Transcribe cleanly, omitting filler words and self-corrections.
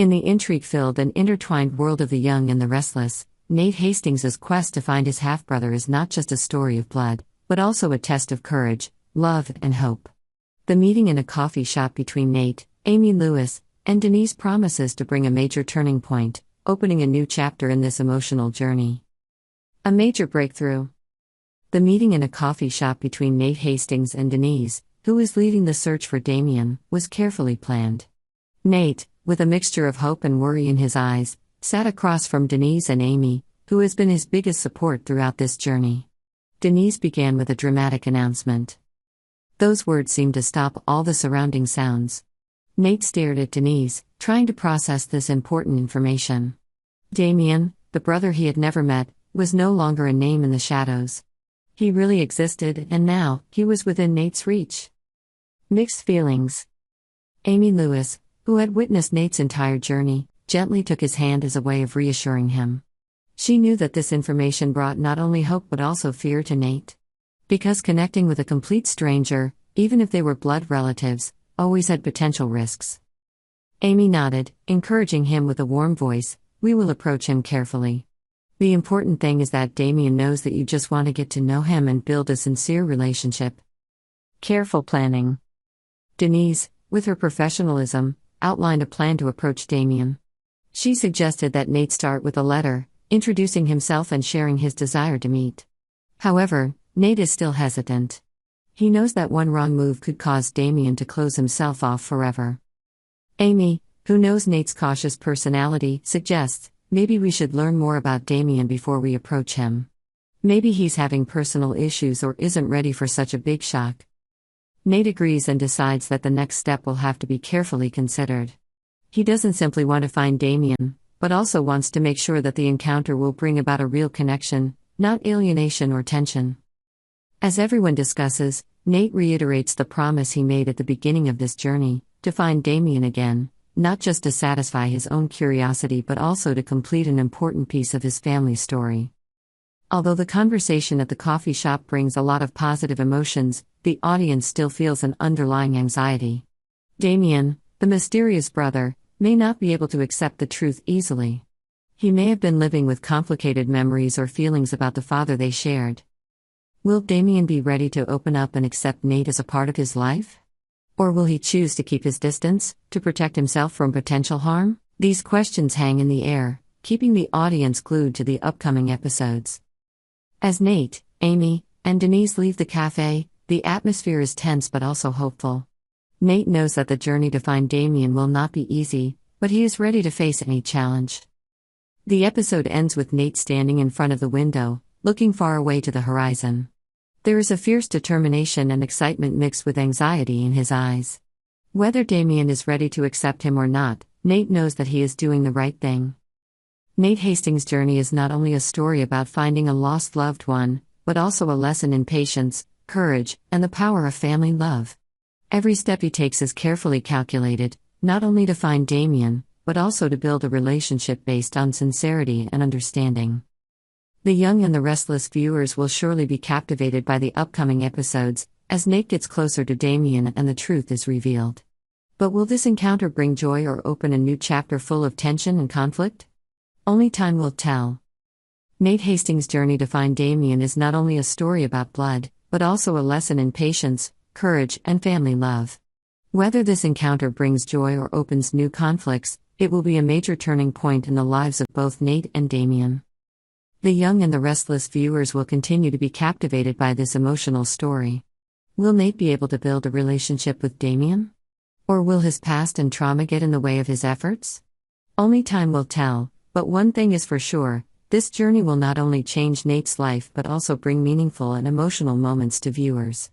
In the intrigue-filled and intertwined world of the Young and the Restless, Nate Hastings' quest to find his half-brother is not just a story of blood, but also a test of courage, love, and hope. The meeting in a coffee shop between Nate, Amy Lewis, and Denise promises to bring a major turning point, opening a new chapter in this emotional journey. A major breakthrough. The meeting in a coffee shop between Nate Hastings and Denise, who is leading the search for Damian, was carefully planned. Nate, with a mixture of hope and worry in his eyes, sat across from Denise and Amy, who has been his biggest support throughout this journey. Denise began with a dramatic announcement. Those words seemed to stop all the surrounding sounds. Nate stared at Denise, trying to process this important information. Damian, the brother he had never met, was no longer a name in the shadows. He really existed, and now, he was within Nate's reach. Mixed feelings. Amy Lewis, who had witnessed Nate's entire journey, gently took his hand as a way of reassuring him. She knew that this information brought not only hope but also fear to Nate. Because connecting with a complete stranger, even if they were blood relatives, always had potential risks. Amy nodded, encouraging him with a warm voice, "We will approach him carefully. The important thing is that Damian knows that you just want to get to know him and build a sincere relationship." Careful planning. Denise, with her professionalism, outlined a plan to approach Damian. She suggested that Nate start with a letter, introducing himself and sharing his desire to meet. However, Nate is still hesitant. He knows that one wrong move could cause Damian to close himself off forever. Amy, who knows Nate's cautious personality, suggests, "Maybe we should learn more about Damian before we approach him. Maybe he's having personal issues or isn't ready for such a big shock." Nate agrees and decides that the next step will have to be carefully considered. He doesn't simply want to find Damian, but also wants to make sure that the encounter will bring about a real connection, not alienation or tension. As everyone discusses, Nate reiterates the promise he made at the beginning of this journey, to find Damian again, not just to satisfy his own curiosity but also to complete an important piece of his family's story. Although the conversation at the coffee shop brings a lot of positive emotions, the audience still feels an underlying anxiety. Damian, the mysterious brother, may not be able to accept the truth easily. He may have been living with complicated memories or feelings about the father they shared. Will Damian be ready to open up and accept Nate as a part of his life? Or will he choose to keep his distance, to protect himself from potential harm? These questions hang in the air, keeping the audience glued to the upcoming episodes. As Nate, Amy, and Denise leave the cafe, the atmosphere is tense but also hopeful. Nate knows that the journey to find Damian will not be easy, but he is ready to face any challenge. The episode ends with Nate standing in front of the window, looking far away to the horizon. There is a fierce determination and excitement mixed with anxiety in his eyes. Whether Damian is ready to accept him or not, Nate knows that he is doing the right thing. Nate Hastings' journey is not only a story about finding a lost loved one, but also a lesson in patience, courage, and the power of family love. Every step he takes is carefully calculated, not only to find Damian, but also to build a relationship based on sincerity and understanding. The Young and the Restless viewers will surely be captivated by the upcoming episodes, as Nate gets closer to Damian and the truth is revealed. But will this encounter bring joy or open a new chapter full of tension and conflict? Only time will tell. Nate Hastings' journey to find Damian is not only a story about blood, but also a lesson in patience, courage, and family love. Whether this encounter brings joy or opens new conflicts, it will be a major turning point in the lives of both Nate and Damian. The Young and the Restless viewers will continue to be captivated by this emotional story. Will Nate be able to build a relationship with Damian? Or will his past and trauma get in the way of his efforts? Only time will tell, but one thing is for sure, this journey will not only change Nate's life but also bring meaningful and emotional moments to viewers.